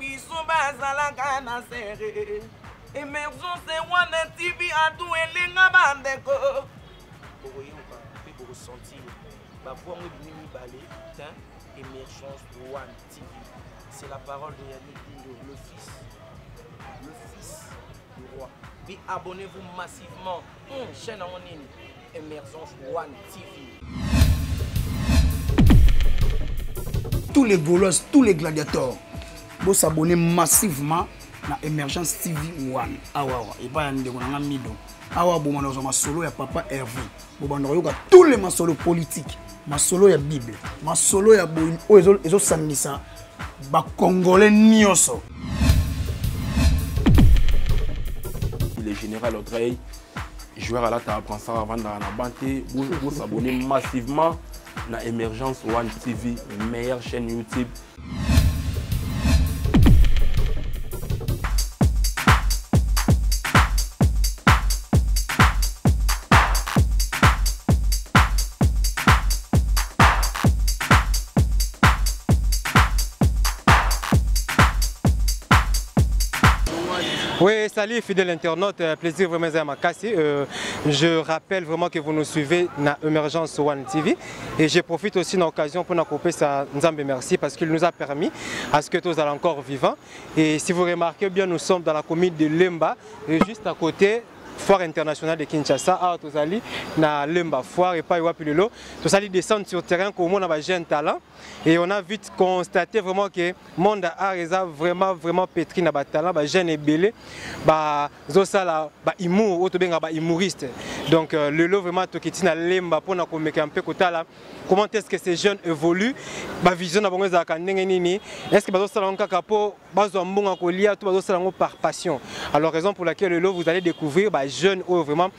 biso bazalaka na serre. Émergence wana TV adu elenga bandeko. Boyoka pe bo ressentir. Ba voix mo bini balé, tin Émergence One TV. C'est la parole de Yannick Dindo, le fils du roi. Puis abonnez-vous massivement. Chaîne en ligne Émergence One TV. Tous les Gaulois, tous les gladiateurs, vous s'abonnez massivement à Émergence TV One. Awa, et pas un de mido. Awa, bon, on a ma solo, ya papa Hervé. Bon, on a tous les masolos politiques. Ma solo ya Bible. Ma solo ya bon, ils ont samisa. Ba Congolais nioso. Le général Audrey, joueur à la table, prend ça avant dans la banté. Vous s'abonnez massivement à Émergence One TV, meilleure chaîne YouTube. Oui, salut fidèles internautes, plaisir vraiment à Makassi. Je rappelle vraiment que vous nous suivez dans Émergence One TV et je profite aussi de l'occasion pour nous couper ça. Nzambe merci parce qu'il nous a permis à ce que tous allons encore vivants. Et si vous remarquez bien, nous sommes dans la commune de Lemba, et juste à côté. Foire internationale de Kinshasa, à Tozali, na Lemba Foire et pas Iwapilelo. Tozali descendre sur terrain comme on a un jeune talent et on a vite constaté vraiment que le monde a vraiment pétri na talent, jeune et belé, zosala humour, autobenga humoriste. Donc le lot vraiment tokiti na Lemba pour na komeka un peu kotala. Comment est-ce que ces jeunes évoluent? Vision na bango za kanenge nini? Est-ce que bazosala nkaka po bazo mbonga kolia tout bazosala ngo par passion? Alors raison pour laquelle le lot vous allez découvrir jeunes vraiment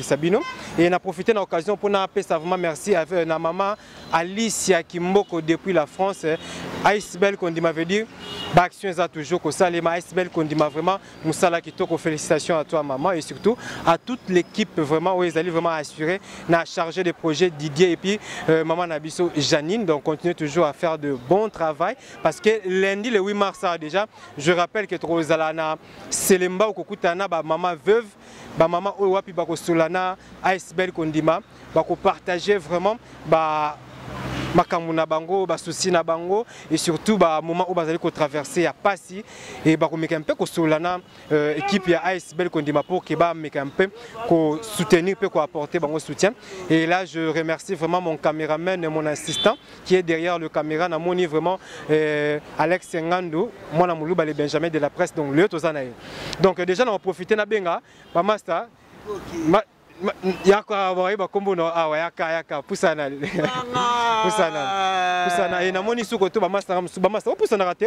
Sabino et on a profité de l'occasion pour nous appeler vraiment merci avec na maman Alicia Kimboko depuis la France. Icebel qu'on dit m'avait dit action est toujours que ça les Icebel qu'on dit vraiment Moussala Kitoko, félicitations à toi maman et surtout à toute l'équipe vraiment où ils allaient vraiment assurer na chargé de projet Didier et puis maman Nabiso Janine, donc continuez toujours à faire de bon travail parce que lundi le 8 mars déjà je rappelle que Trozalana Selemba ou Kokutana maman veuve maman Owapi Bako Solana Icebel Kondima Bako partager vraiment makamuna bango souci na bango et surtout moment où bazali ko traverser ya pasi et bako meka un peu ko solana équipe ya Icebel Kondima pour que ba meka un peu ko soutenir peut ko apporter bango soutien et là je remercie vraiment mon caméraman et mon assistant qui est derrière le caméra na moni vraiment Alex Ngando moi na muluba le Benjamin de la presse donc le tozanaye donc déjà on va profiter na benga ba master yako awaiba kombo no awa yaka pusana pusana ina moni suko to ba master pusana rate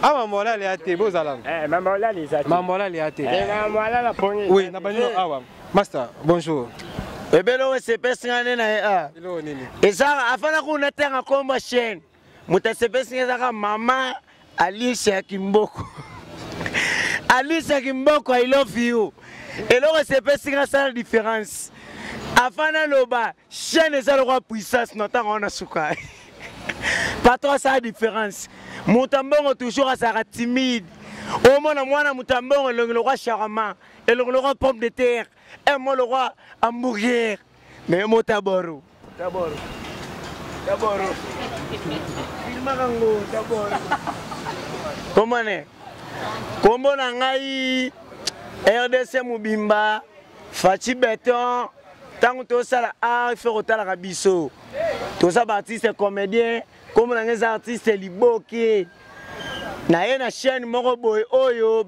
mamola le ate bozala mamola les ate mamola le ate mamola la poni oui na banino awa master bonjour ebelo se pesingane na elo nini eza afana ko natenga komba chaîne mutase pesinga ka mama Alicia Kimboko Alicia Kimboko I love you. Et là, c'est pas si grâce à la différence. Avant loba, chaîne est à la puissance, notamment on a souka. Pas trop ça la différence. Moutambon toujours à sa timide. Au moins, moi, Moutambon, le roi charmant, et le roi pomme de terre, et moi, le roi hamburger. Mais moi, Taboro. Comment est? Comment est? RDC Mubimba, Fati Beton, tant que tout ça il faut retourner à Bisso. Tout ça, artistes comédiens, comme les artistes liboki. Na une chaîne Moroboy Oyo,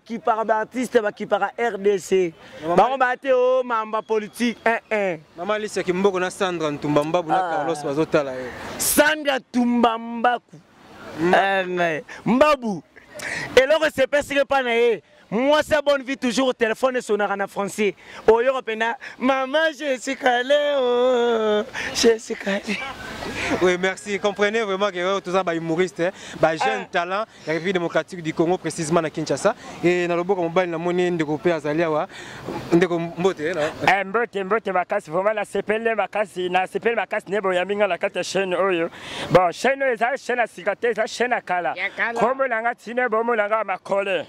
qui par artiste, qui par RDC. Baron Baté o, mamba politique, Maman Alicia Kimboko na Sandra Tumbamba, Carlos Bazotala. Sandra Tumbambaku. Mbabu. Et là, c'est pas si pas naé. Moi, c'est bonne vie toujours au téléphone et sonore en français. Au Européen, maman, je suis calé, je suis calé. Oui, merci. Comprenez vraiment que tous les humoristes, jeunes talents, la République démocratique du Congo, précisément à Kinshasa. Et dans le bout, on va nous monnaie de groupe à Zalia. Mbote, makasi, vraiment la CPL makasi, na CPL makasi nebo yaminga la carte chaîne oyo. Bon, chaîne eza chaîne à cicatrice, chaîne à kala. Comme langa tine bomo langa makole.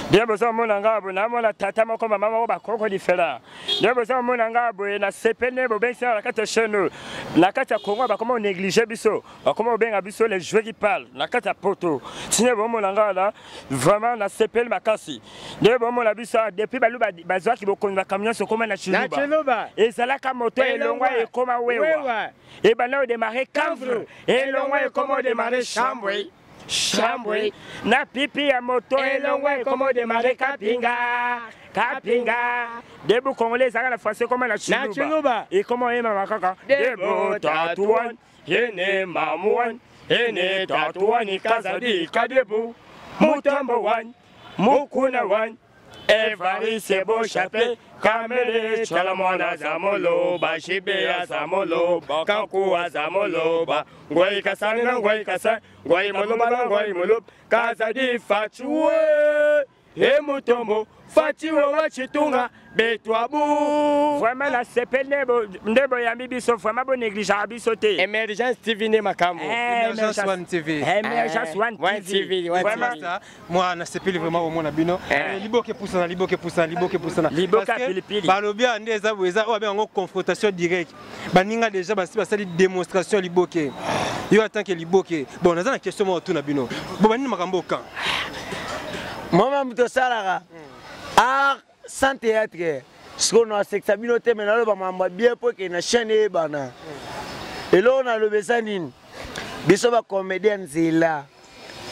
Bien besoin mon langa bonamo la tata moko mama moko bakoko différent. Bien besoin mon langa bo na CPL nebo ben sur la carte chaîne. La carte Congo ba comment négliger biso, ba comment ben biso les joueurs qui parlent. La carte poto. Tine bomo langa là, vraiment la CPL makasi. Bien bomo la biso depuis balu bazwa ki bokonza camion so comme na Chiluba. Et ça là comme moto et longwa et comme wewa. Et ben là démarrer cambre et longwa et comment démarrer chamboué. Chamboué. Na pipi à moto et longwa et comment démarrer kapinga. Kapinga. Debout congolais ça la français comme na Chiluba. Et comment est ma kaka? Debout tatouan. Yene mamouan. Yene tatouan ni kazadi kadebu. Mutambo wan. Mukuna wan. Evariste beau chapé, Kamele, Chalamona Zamolo, Bashibe Azamolo, Kanku Azamolo, Gwai Kassan, Gwai Kassan, Gwai Molomala, Gwai Molup, Kazadi Fatue, Emutomo, Fatue Wachitunga, Betouabou. Vraiment la CPL Nebo Yamibiso, vraiment bon négligeable sauté. Émergence TV Nemakambo. Émergence One TV. Émergence One TV. Vraiment ça. Moi, na CPL vraiment au mon abino. Libo ke poussana. Libo ka pilipili. Balobia ndeza weza o bien en confrontation directe. Baninga déjà basali démonstration liboke. Yo attend que liboke. Bon, na question moi tout na bino. Bon banini makambo kan. Moi muto salara. Art sans théâtre. Ce qu'on a c'est que Sabino te maintenant ba mamba bien pour que na chaîne bana. Et là on a le besanine. Biso ba comédien zela.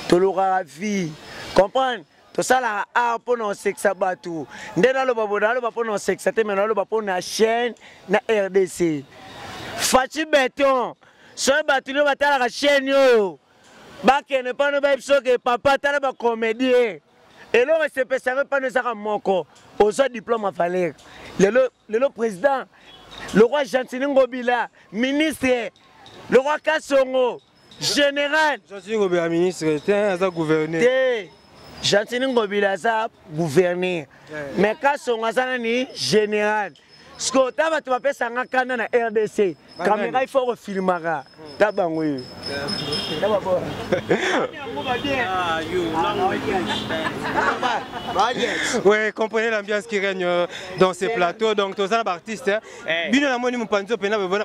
Tolora vie. Comprendre? To sala art pour no sexe batu. Ndena lo ba pour no sexe te maintenant lo ba pour na chaîne na RDC. Fachi béton. So batu no batala la chaîne yo. Ba ke ne pas no ba biso que papa tala ba comédien. Et là, on ne pas nous avoir moko. Aux diplôme à Valère. Le président, le roi Jantini Ngobila, ministre, le roi Kassongo, général. Jantini Ngobila, ministre, c'est gouverneur. Jantini Ngobila, c'est gouverneur. Mais Kassongo, c'est général. Ce que tu as fait, c'est un canal na RDC. Caméra, il faut filmer. Tabangoui. Oui, comprenez l'ambiance qui règne dans ces plateaux. Donc, tous les artistes, bien la monnaie, mon panzo,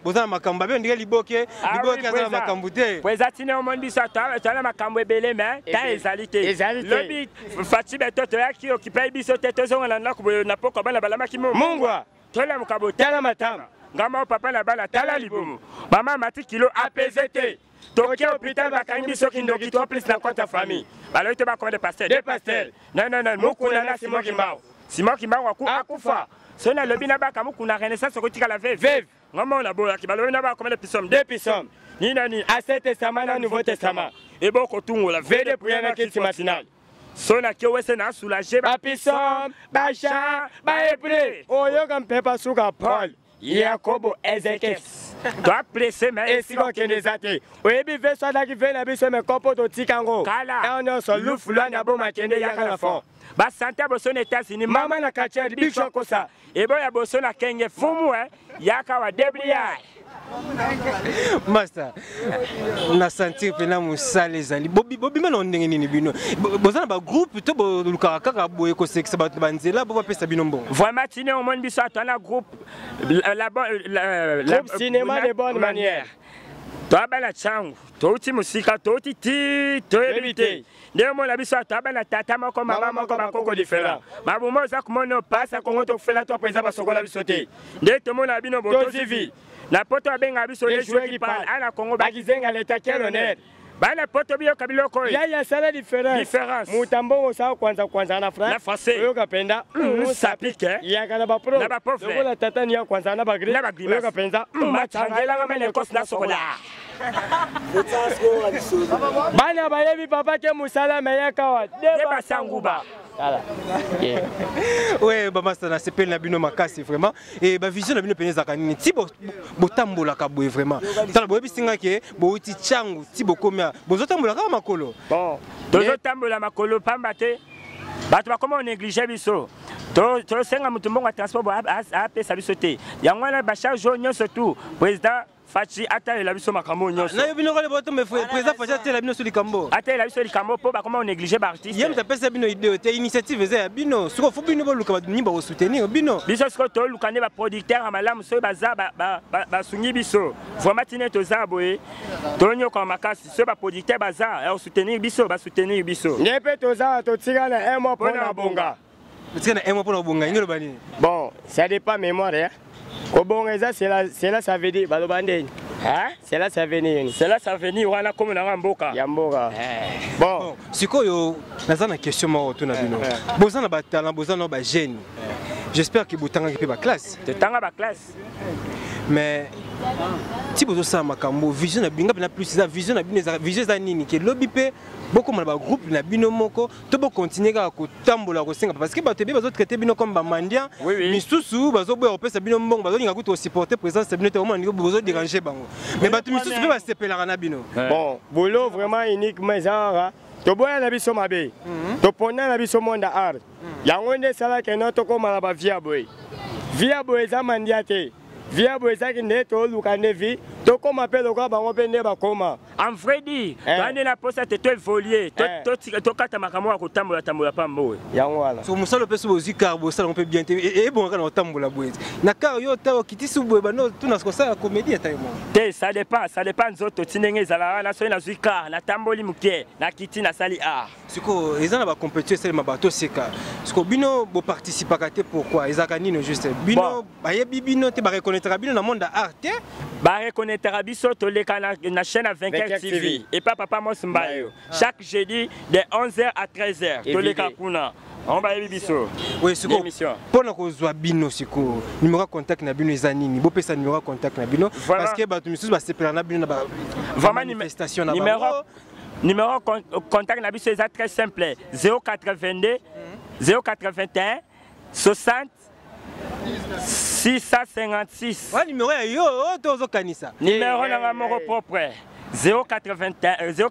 vous avez ma camba, bien dire liboke, liboke, à ma cambouté. Vous êtes au monde, ça, tu as ma camboué belé, mais tu as exalité. Le bit, Fatime, toi, qui occupe les bisous, tu as pas comme la balama qui mongwa. Tala mukabo tala matama ngama papa la bala tala libumu mama mati kilo APZT toki hôpital bakangi soki ndoki to plus na kwata famille balo ite ba commande pastel des pastels non mukuna na Simon Kimbao akufa sona lobi na baka mukuna renaissance ko tika la veuve ngama la boya ki balo na ba commande pisom des pisom ni nani Ancien Testament na Nouveau Testament et boko tungo la veille de prière na kiti matinale. Sona ki wese na soulager ba pisom ba cha ba ebre oyo kan pepa suka Paul Yakobo Ezekes doit presser mais si ko kenezate oyebi veso da ki vena biso me kopo to tikango kala on so lufula na bo makende yakala fond ba santa bo sona États-Unis mama na katia di bicho kosa e bo ya bo sona kenge fumu yaka wa debria. Master, na sentir pena musale zali. Bobi mana ondenge nini bino. Bozana ba groupe to bo lukaka boye ko sexe ba banzela bo pesa bino mbongo. Vraiment tine au monde biso atana groupe la cinéma de bonne manière. Toi bana changu, toi ti musika, toi ti toi éviter. Ndio la biso ataba na tata moko mama moko bakoko différent. Mabumo za kumono pasa kongo to fela to pesa ba sokola bisote. Ndio to mona bino boto civi. La poto abenga biso les joueurs qui parlent à la Congo bakizenga l'état quel honneur. Bana poto bio kabilo ko. Ya sala différence. Mutambo sa kwanza na français. Oyo kapenda sapike. Ya kana ba pro. Na ba prof. La tata ni ya kwanza na bagri. Oyo kapenda machangela ngamene kos na sokola. Bana bayebi papa ke musala meya kawa. Deba sanguba. Voilà. Ouais, bah ça c'est pas la bino makasi vraiment et bah vision la bino peneza kanini ti botambola ka boye vraiment. Tala boye bisinga ke bo uti changu ti bokomia bozotambola ka makolo. Bon, tozotambola makolo pamba te. Bato ba comment on néglige biso. To senga mutumbonga transport a pesa biso te. Yango na ba charge nyonso tout président Fachi ata la biso makambo nyonso. Na yo bino kole boto me président Fachi ata la bino sur likambo. Ata la biso likambo po ba comment on néglige ba artiste. Yem ta pesa bino idée te initiative za bino. Suko fu bino bo luka ba nyimba bo soutenir bino. Biso siko to lukane ba producteur amalamu so baza ba sungi biso. Vraiment tine to za boye. To nyoko makasi so ba producteur baza ya soutenir biso ba soutenir biso. Nyepe to za to tigana un mois pour na bonga. Tigana un mois pour na bonga ngelo bani. Bon, ça dépend mémoire hein. Kobongeza c'est là ça veut dire balobandeni. Hein? C'est là ça venir. C'est là ça venir wana comme na mboka. Ya mboka. Bon, sikoyo naza na question moko to na bino. Bozana ba talent, bozana ba jeune. J'espère que botanga ki pe ba classe. Te tanga ba classe. Mais si vous avez un vision na binga na plus ça vision na vision za nini ke lobby pe beaucoup na ba groupe na bino moko to bo continuer ka ko tambola ko singa parce que ba te bazo traiter bino comme ba mandia misusu bazo boya opesa bino mbongo bazo linga ko supporter présence bino te vraiment bazo déranger bango mais ba misusu pe ba sepelaka na bino. Bon, boulot vraiment unique mais genre to boya na biso mabe to pona na biso monde art yango nde sala ke no to ko mala ba via boy za mandia te. Via boisaki ne to lukane vi to koma pe lokwa bango pe ne ba koma en vrai dit bande na posa te to évoluer to kata makambo ya kotambola tambola pambo yango wala so musalo pe so bozi carbo ça on peut bien te et bon kana tambola boye na car yo ta kitisi boye bano tout na ça comédie ta mo te ça dépend nzoto tinenge zala na so na zuika na tamboli mukie na kiti na sali art siko ezana ba compétition c'est mabato seka siko bino bo participer ka te pourquoi ezaka nino juste bino bayebi bino te ba reconnaître bino na monde art te ba reconnaître biso to leka na chaîne 24 TV et papa Mosmbayo chaque jeudi de 11h à 13h to leka kuna on va yebi biso oui siko pona ko zwa bino siko numéro contact na bino ezanini bo pesa numéro contact na bino parce que ba tumisus ba sepela na bino na ba vraiment manifestation na numéro contact na biso est très simple 082 081 60 656. Ouais, numéro yo tozo kanisa. Numéro na moko propre 082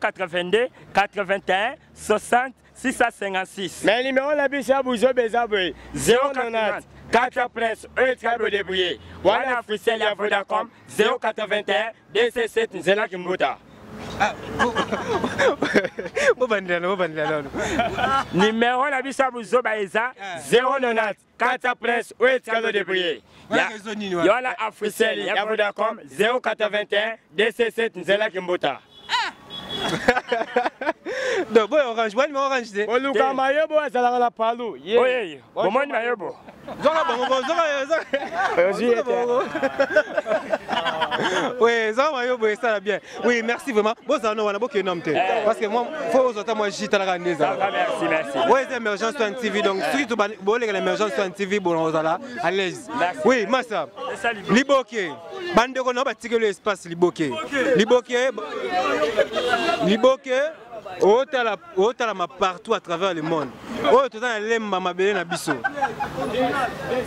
81 60 656. Mais numéro la biso buzo bezabwe 090 4 presse e débrouiller. Wana officiel ya Vodacom 081 DC7 Nzela Kimbuta. Numéro la biso buzo baeza 090 4 presse e débrouiller. Yola officiel ya Vodacom 081 DC7 Nzela Kimbuta. Donc bon orange, bon orange de. Oluka mayobo azala la palu. Oui, bon moi mayobo. Zonga bongo, oui, zonga mayobo ça va bien. Oui, merci vraiment. Bon ça on a beaucoup énorme parce que moi faut autant moi j'y tala ngeza. Merci. Oui, c'est Emergence One TV donc surtout bon l'Emergence One TV bon on là à l'aise. Oui, massa. Liboke. Bande ko no ba tikelo espace Liboke. Liboke otala ma partout à travers le monde. Oh tout ça lemba mabele na biso.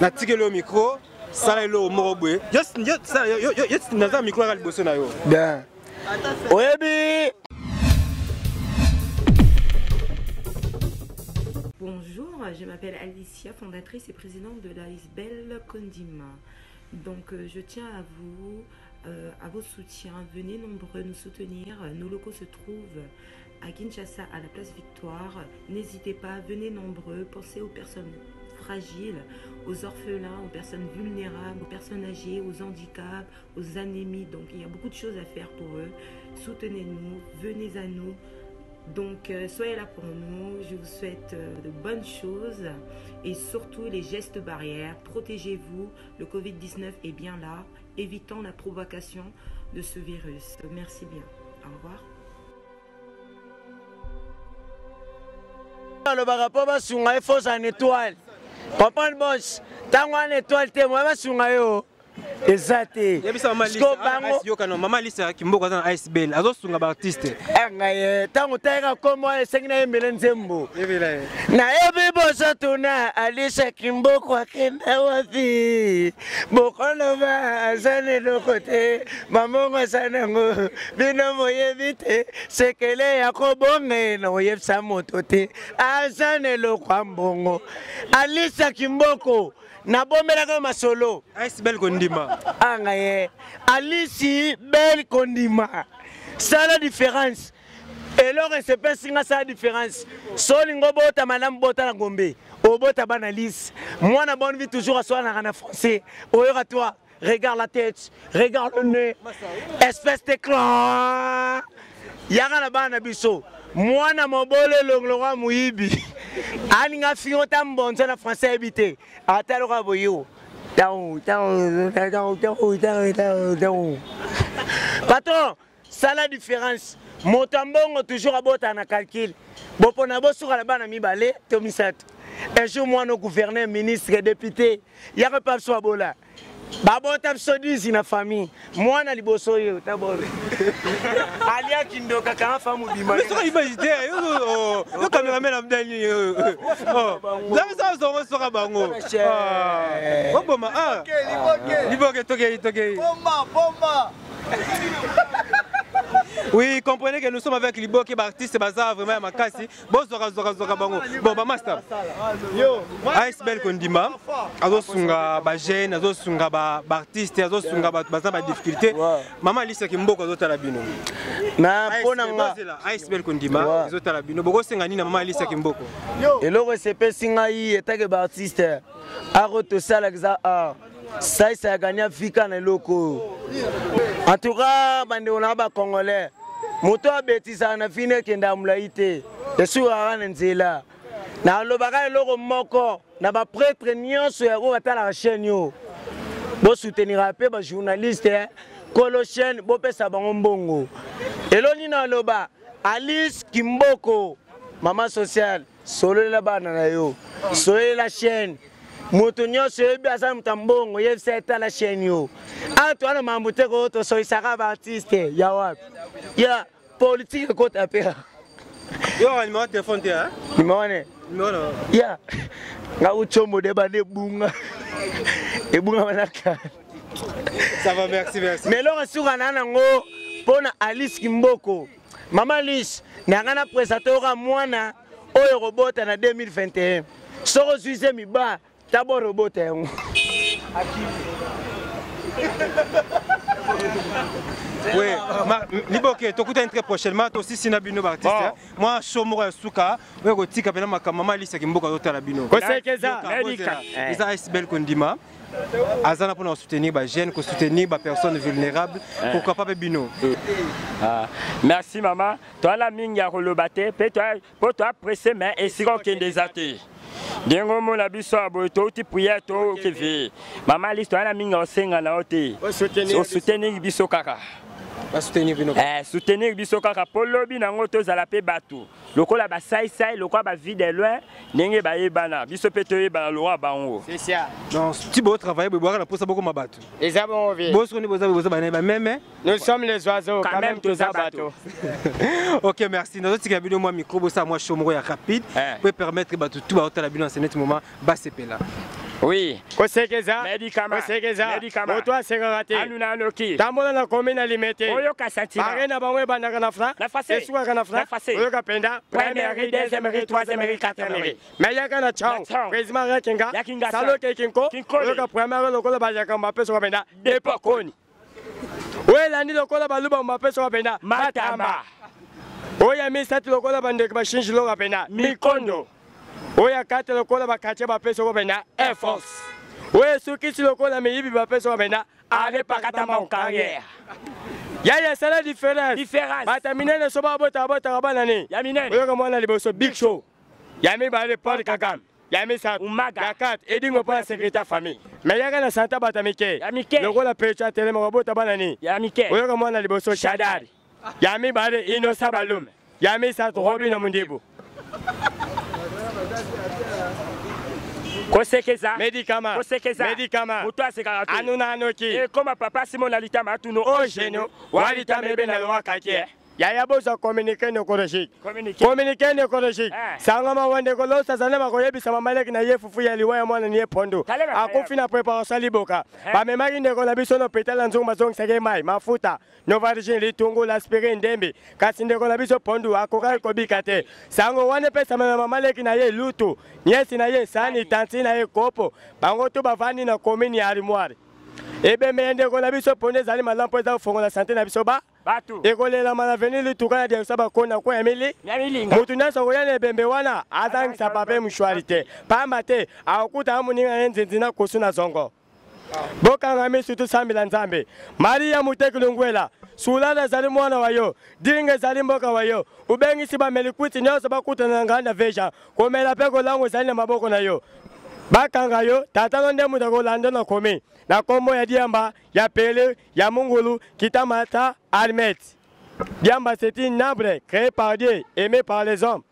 Na tikelo micro, ça elo morobwe. Just na micro à liboso na yo. Bien. Oyebi. Bonjour, je m'appelle Alicia, fondatrice et présidente de l'Aisbel Condima. Donc je tiens à vos soutiens, venez nombreux nous soutenir. Nos locaux se trouvent à Kinshasa, à la place Victoire. N'hésitez pas, venez nombreux, pensez aux personnes fragiles, aux orphelins, aux personnes vulnérables, aux personnes âgées, aux handicaps, aux anémies. Donc il y a beaucoup de choses à faire pour eux. Soutenez-nous, venez à nous. Donc soyez là pour nous, je vous souhaite de bonnes choses et surtout les gestes barrières. Protégez-vous, le Covid-19 est bien là, évitons la provocation de ce virus. Merci bien, au revoir. Le barapo va sur en étoile. Papa le boss, t'as une étoile, t'es moi va sur Exacté. Maman Lisa Kimboko dans Ice Bell. Azo sunga ba artiste. Ngaye tango taira komo esengina emele nzembo. Na ebe boso tuna Alisa Kimboko akenda wapi. Bokono ba azane lokote. Mamongo sanango bino moye vite. Sekele yakobonge no yefsa motote. Azane lokwambongo. Alisa Kimboko na bomela ko masolo Ice Bell Kondima ngaye Alice Bell Kondima ça la différence et alors c'est pas singa ça la différence solingo bota madame bota na gombe o bota banalise moi na bonne vie toujours assoir na français oyora toi regarde la tête regarde le nez espèce de clan yaka na bana biso moi na mobole longloa muibi alinga fiyo tambonza na français habité atalo ka boyo patron ça la différence motambongo toujours abota na calcul bopona bosuka la bana mibale to misato un jour moi no gouverneur ministre député yaka pa so abola babota psodisi na famille mwana liboso yo tabole alia kindoka kama famu bima so imagine yo cameraman amdani la ça so bango boma liboke toke bomba oui, comprenez que nous sommes avec Libo qui est artiste bazar vraiment makasi. Bon zora bango. Bon ba master. Yo, Ice Bell Kondima. Azo sunga ba jeune, azo sunga ba artiste, azo sunga ba bazar ba difficulté. Maman Lisa Kimboko azo tala bino. Na pona nga Ice Bell Kondima azo tala bino. Boko senga ni na Maman Lisa Kimboko. Et le RCP singa yi etake ba artiste. Aro to sala za ça a gagné Fika na loko. En tout cas, bande on a ba congolais. Moto abetisa na fine kenda mulaite. Yesu arana nzela. Na lobaka loko moko na ba prêtre nyonso ya ko batala la chaîne yo. Bo soutenir pe ba journaliste kolo chaîne bo pesa bango mbongo. Eloni na loba Alice Kimboko maman sociale solo la bana na yo. Solo la chaîne. Moto nyonso yebi asa mutambongo yefisa eta la chaîne yo. Ato ana mamute ko to so isaka ba artiste ya wapi. Ya politique ko tapera. Yo numéro de téléphone te hein? Numéro. Ya. Nga uchomo de ba de bunga. E bunga manaka. Ça va, merci. Mais là sur anana ngo pona Alice Kimboko. Maman Alice na ngana présentateur mwana oyo robota na 2021. Soko suisse mi ba D'abord robot oui, Liboke, tu écoutes très prochainement, toi aussi, si Nabino Baptiste. Moi, je suis Moura Souka, je suis Maman Lisa Kimboko Totalabino. Les Ice Bell Kondima. Azana pour nous soutenir les jeunes, pour soutenir les personnes vulnérables, pourquoi pas Bino. Merci maman. Toi la mine ya relobate, pour toi presser mais et si on des athées. Dengo mona biso aboto ti prière to kevi. Maman l'histoire la minga osenga na ote. Soutenir biso kaka. Soutenir biso kaka polobi na ngoto zala pe batu. Lokola ba sai lokola ba vie de loin ndenge ba yebana biso pe to yebana loa bango. C'est ça. Donc si beau travail bo boire la posa beaucoup mabatu. Eza bon vie. Bo soni boza ba même. Nous sommes les oiseaux quand même tous abato. OK, merci. Nous autres kabino moi micro bo ça moi chomoro ya rapide pour permettre batu tout ba la bino en ce moment ba sepela. Oui. Kosekeza. Médicament. Toi c'est raté. Anuna noki. Tamona na commune alimentaire. Oyo kasati. Arena bangwe bandaka na fra. Na face. Esuka kana fra. Oyo kapenda. Première, deuxième, troisième, quatrième. Mais yaka na chao. Président Rakinga. Salo Kekinko. Oyo ka première lokola ba yaka Mbappé so kapenda. Depokoni. Oyo landi lokola ba luba Mbappé so kapenda. Matamba. Oyo mi sati lokola ba ndeke ba shinji lo kapenda. Mikondo. Oya kate lokola bakache bapesa ko bena Air Force. Oya suki si lokola meyibi bapesa ko bena ave pakata ma carrière. Ya c'est la différence. Bata minene so ba bota bana ni. Ya minene. Oya ko mona liboso Big Show. Ya mi ba le port kakam. Ya mi sa Umaga. Ya kat edingo pour la secrétaire famille. Mais ya kana santa bata mike. Ya mike. Lokola pecha tele mo bota bana ni. Ya mike. Oya ko mona liboso Shadari. Ya mi ba le Inosa Balum. Ya mi sa Robin Mundibu. Kosekeza. Médicament. Kosekeza. Médicament. Mutua sekarato. Anuna anoki. Et comme papa Simon Alita Matuno Au genou. Walita mebe na loa kakie. Yaya bosa communiquer écologique. Communiquer écologique. Sangama wande ko lo sazana ma koyebi sama malek na ye fufu ya liwa ya mwana ni pondo. Akufi na préparation liboka. Ba memaki ndeko na biso no petala nzongo mazong sege mai mafuta. Novargin litungu l'aspirine ndembe. Kasi ndeko na biso pondo akoka ko bikate. Sango wane pesa ma malek na ye lutu. Nyesi na ye sani tanti na ye kopo. Bango to bavani na commune ya armoire. Ebe me ndeko na biso pondo zali malampo za fongo la santé na biso ba. Batu. Ekole la malaveni le tukana dia saba kona kwa Emily. Mutuna so yana bembe wana azang sababe mshwarite. Pamba te akuta amuninga nzinzina kusuna zongo. Boka ngami sutu samila nzambe. Maria mutekulungwela. Sulala zali mwana wayo. Dinge zali mboka wayo. Ubengi siba melikuti nyoso bakuta na nganda veja. Komela peko langu zali na maboko na yo. Bakanga yo tata nde mudago lando na komi. Na kombo ya Diamba, ya Pele, ya Mungulu, Kitamata, Almet. Diamba c'est un arbre créé par Dieu, aimé par les hommes.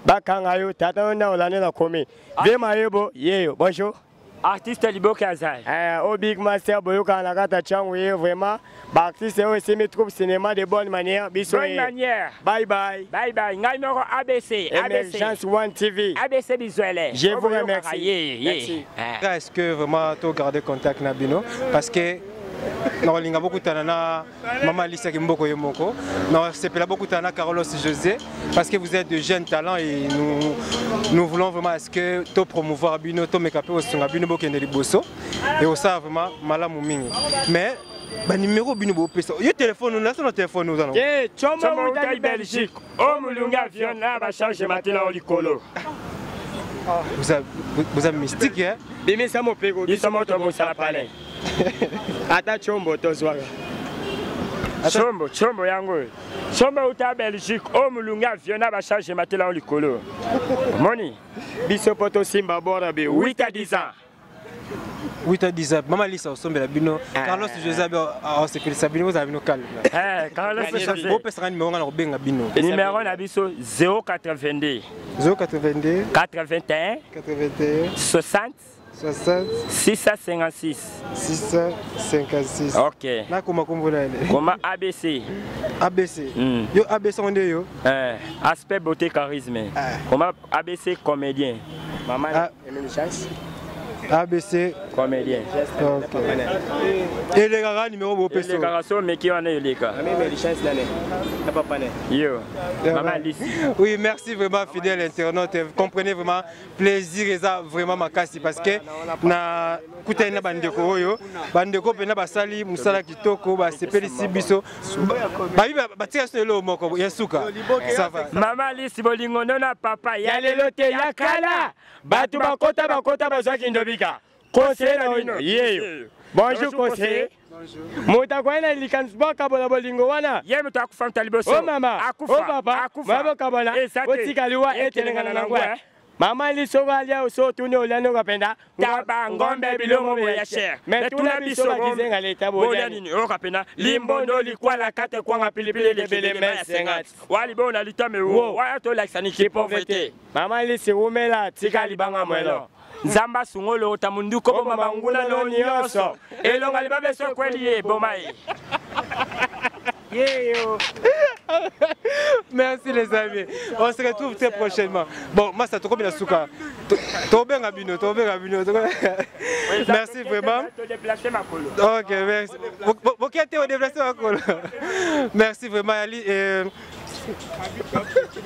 Bakangayo, tata na olane na komi. Vema yebo, yeyo, bonjour. Artiste Libo Kazai. Au Big Master Boyoka Nakata Changwe, vraiment. Artiste aussi me trouve cinéma de bonne manière. Bonne manière. Bye bye. Bye bye. Numéro ABC. Emergence One TV. ABC visuel. Je vous remercie. Merci. Est-ce que vraiment tu as gardé contact avec Nabino? Parce que nous avons beaucoup de temps Maman Alicia Kimboko Yomoko. Nous avons beaucoup de temps Carlos José. Parce que vous êtes de jeunes talents et nous voulons vraiment est-ce que tu promouvoir Bino, tu make up au Bino Bokendeli Bosso. Et au ça vraiment Malamouming. Mais le numéro Bino Bopeso. Il y a téléphone, nous avons téléphone nous allons. Eh, Chomba Italie Belgique. Oh Mulunga Fiona va changer maintenant au Licolo. Vous avez mystique, hein? Bimi Samo Pego, ils sont morts au Salapalais. Ata Chombo, Tozwaga. Chombo Yango. Chomba Italie Belgique. Oh Mulunga Fiona va changer maintenant au Licolo. Moni. Bisopoto Simba Borabe, 8 à 10 ans. 8 à 10 ans. Maman Lisa au sommet la Bino. Carlos José a sécurité Sabino, vous avez nos calmes. Carlos José. Vous pouvez numéro on a Bino. Numéro Nabiso 082 082 81 60 656 656. Ok. Là comment vous l'avez? Comment ABC? ABC. Yo ABC on est yo. Aspect beauté charisme. Comment ABC comédien? Maman une chance. ABC comédien. Ok. Et les gars numéro beau peso. Les gars sont mais qui en est les gars. Maman une chance l'année. Pas pané. Yo. Maman Alice. Oui, merci vraiment fidèle internaute. Vous comprenez vraiment plaisir et ça vraiment makasi parce que na kuta ina bandeko oyo bandeko pena basali musala kitoko ba sepeli sibiso ba biba batia solo moko yasuka ça va. Maman Alice bolingo na papa ya lelo te ya kala batu bakota bazaki ndobika conseil na wino yeyo. Bonjour conseiller. Mota kwa ina likanzba kabola bolingo wana. Yeye mtakufa mtaliboso. Oh mama, akufa. Oh papa, mama kabona. Otikaliwa etelengana nangwa. Mama lisoga lia uso tuni olano kapenda. Taba ngombe bilongo ya cher. Metuna biso bagizenga leta boya nini okapena. Limbondo likwala kate kwanga pilipili lebele mesengat. Wali bona litame wo. Waya to like saniki pauvreté. Mama lisirumela tika libanga mwelo. Nzamba sungolo utamunduko bo mabangula no nyoso. Elonga libabe so kweli ye bomai. Yeah, merci les amis. On se retrouve très prochainement. Bon, moi ça te combien de souka. Tomber Gabino. Merci vraiment. Ok, merci. Vous qui êtes au déplacement. Merci vraiment Ali.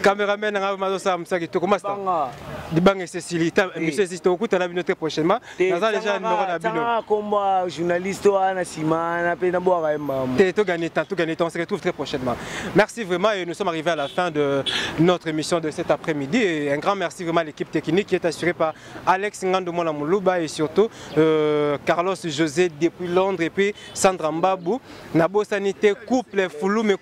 Caméraman Ramazo Sam Sakito, comment ça? Dibang Cécilie, monsieur Sisto, écoute à la très prochainement. Dans un déjà numéro d'Abino. Comme journaliste, on a Simon, on a boire. Tout gagné, on se retrouve très prochainement. Merci vraiment et nous sommes arrivés à la fin de notre émission de cet après-midi. Et un grand merci vraiment à l'équipe technique qui est assurée par Alex Ngandomona Moulouba et surtout Carlos José depuis Londres et puis Sandra Mbabou, Nabo Sanité, couple Fouloumé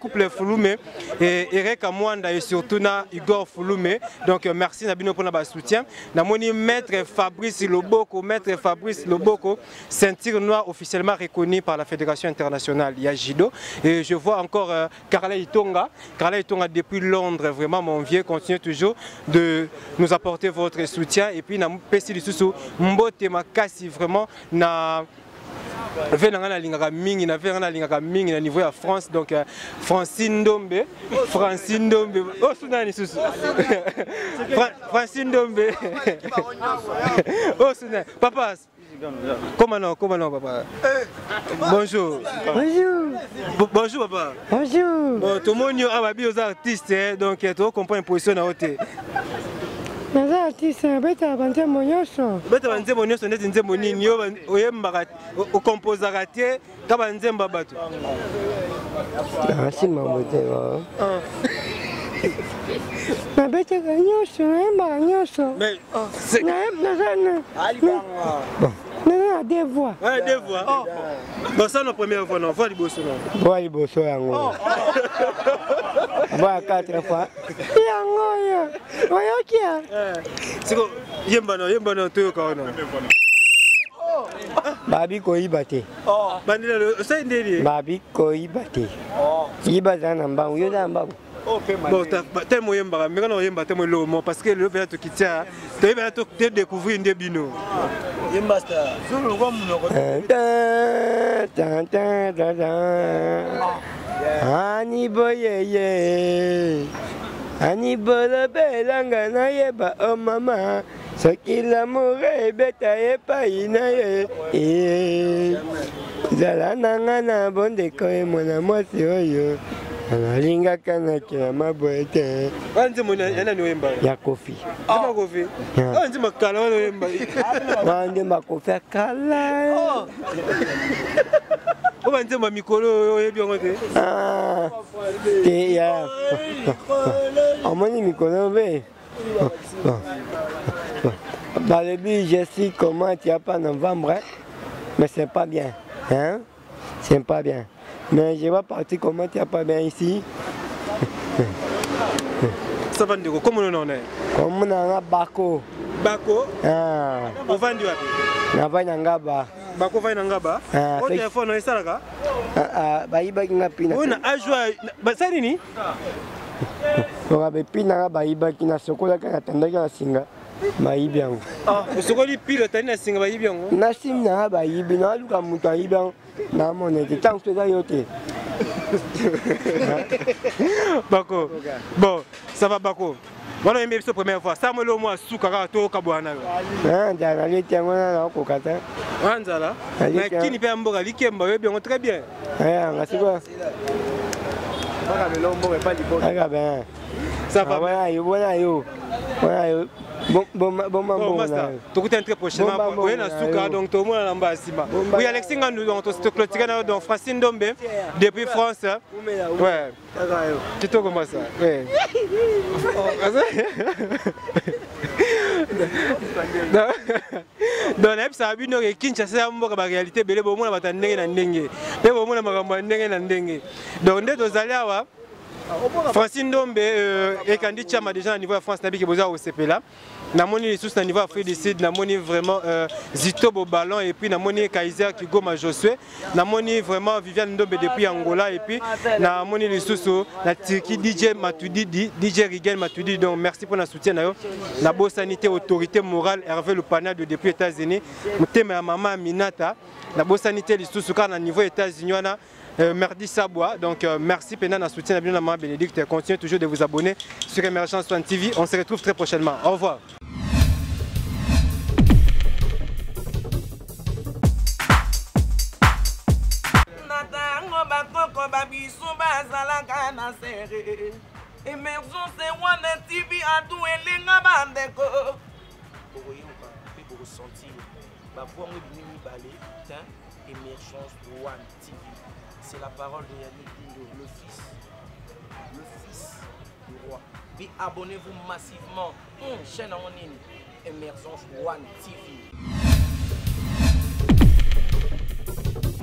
et Eric Amouanda et surtout na Igor Fouloumé. Donc merci Nabino pour la soutien. Namoni Maître Fabrice Loboko, ceinture noire officiellement reconnue par la Fédération internationale Yajido. Et je vois encore Carla Itonga. Carla Itonga depuis Londres, vraiment mon vieux, continue toujours de nous apporter votre soutien. Et puis, Pessi Lisusu, Mbote Makasi, vraiment, na venanga lingaka mingi na niveau ya France, donc Francine Ndombe oh sunani susu Francine Ndombe oh sunani papa. Comment non papa? Bonjour. Bonjour papa. Bonjour. Bon, tout le monde est aux artistes, donc tu comprends une position à côté. Les artistes, beta banze monyoso. Beta banze monyoso ndeti nzembo nini yo oyembaka okompoza tie kaba nzemba bato. Si mamote wa. Na beta ganyoso, yemba ganyoso. Mais na deux voix. Ouais, deux voix. Bon, ça la première fois, non, voix liboso non. Voix liboso yango. Voix quatre fois. Yango yo. Oyokia. Siko yemba no toyoka no. Babi koyiba te. Bandila le ça ndeli. Babi koyiba te. Yiba zana mbangu yo za mbangu. Bon, tellement yemba, mais quand on yemba tellement lomo parce que le verre qui tient, tu vas te découvrir des bino. Yemba ça. Solo comme nous. Ani boyeye. Ani bola belanga na yeba oh mama. Soki l'amour est beta e pa inaye. Zala nanga na bonde ko e mona mwasi oyo. Analinga kana kila maboete. Wanze mona yana ni wemba. Ya kofi. Kama kofi. Wanze makala wana wemba. Wanze makofi akala. Wanze ma mikolo yebi ngote. Ah. Te ya. Amoni mikolo be. Dans le but, je sais comment tu n'as pas novembre, mais c'est pas bien. Hein? C'est pas bien. Mais je vais partir comment tu n'as pas bien ici. Ça va dire comment on est? Comme on a un Bako. Bako? Ah. On va dire quoi? On va y Ngaba. Bako va y Ngaba? Au téléphone, on est ça là? Ah, bah, il va y Ngapina. On a joué. Bah, ça ni? On va y Pina, bah, il va y na sokola kana tandaka na singa. Mayibi yango. Ah, usokoli pile tani na singa mayibi yango. Na simna bayibi na luka mutu ayibi yango. Na monete tant que ça yote. Bako. Bon, ça va Bako. Voilà une émission première fois. Ça me le moi soukara to kabwana. Ah, jana leti yango na kokata. Wanzala. Na kini pe mboga likemba webi yango très bien. Ah, ngasiko. Baka melombo pas libo. Ah ben. Ça va. Voilà yo. Bon, master. Tu es très prochainement. Oui, na souka donc tout le monde en bas sima. Oui, Alexis Ngandou donc tu clôturer donc Francine Ndombe depuis France. Ouais. Tu te comment ça? Ouais. Donc là ça a bien que Kinshasa mboka ba réalité belé bo mona batandenge na ndenge. Pe bo mona makambo ndenge na ndenge. Donc nde tozali awa Francine Ndombe ekandi chama déjà au niveau de France nabiki boza au CPLA. Namoni les sous na niveau Afrique du Sud, namoni vraiment Zito Ballon et puis namoni Kaiser Kigoma Josué, namoni vraiment Viviane Ndombe depuis Angola et puis namoni les sous na Turquie DJ Matoudi DJ Rigel Matoudi. Donc merci pour notre soutien na bo sanité autorité morale Hervé Lupana de depuis États-Unis, mutema ya maman Minata na bo sanité les sous car na niveau États-Unis na Merdi Sabois, donc merci Pénan à soutien à bien maman Bénédicte. Continuez toujours de vous abonner sur Emergence One TV. On se retrouve très prochainement. Au revoir. Emergence One TV a tout elenga bandeko. Pour ressentir ma voix Emergence One TV. C'est la parole de Yannick Dindo, le fils du roi. Puis abonnez-vous massivement. Chaîne en ligne, Emergence One TV.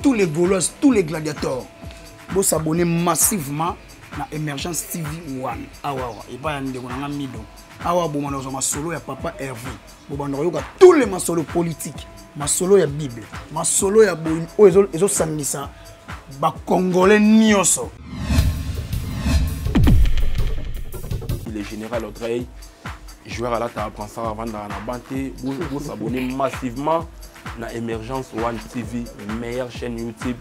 Tous les bolos, tous les gladiateurs, vous s'abonnez massivement na Emergence TV 1 awa et pas ndeko na mido awa bo mwana zo masolo ya papa Hervé bo banda yoka tous les masolo politiques masolo ya Bible masolo ya boy ezo sangisa ba congolais nyoso. Il est général Audrey, joueur à la table ça avant dans la banté, vous s'abonnez massivement na Emergence One TV, meilleure chaîne YouTube.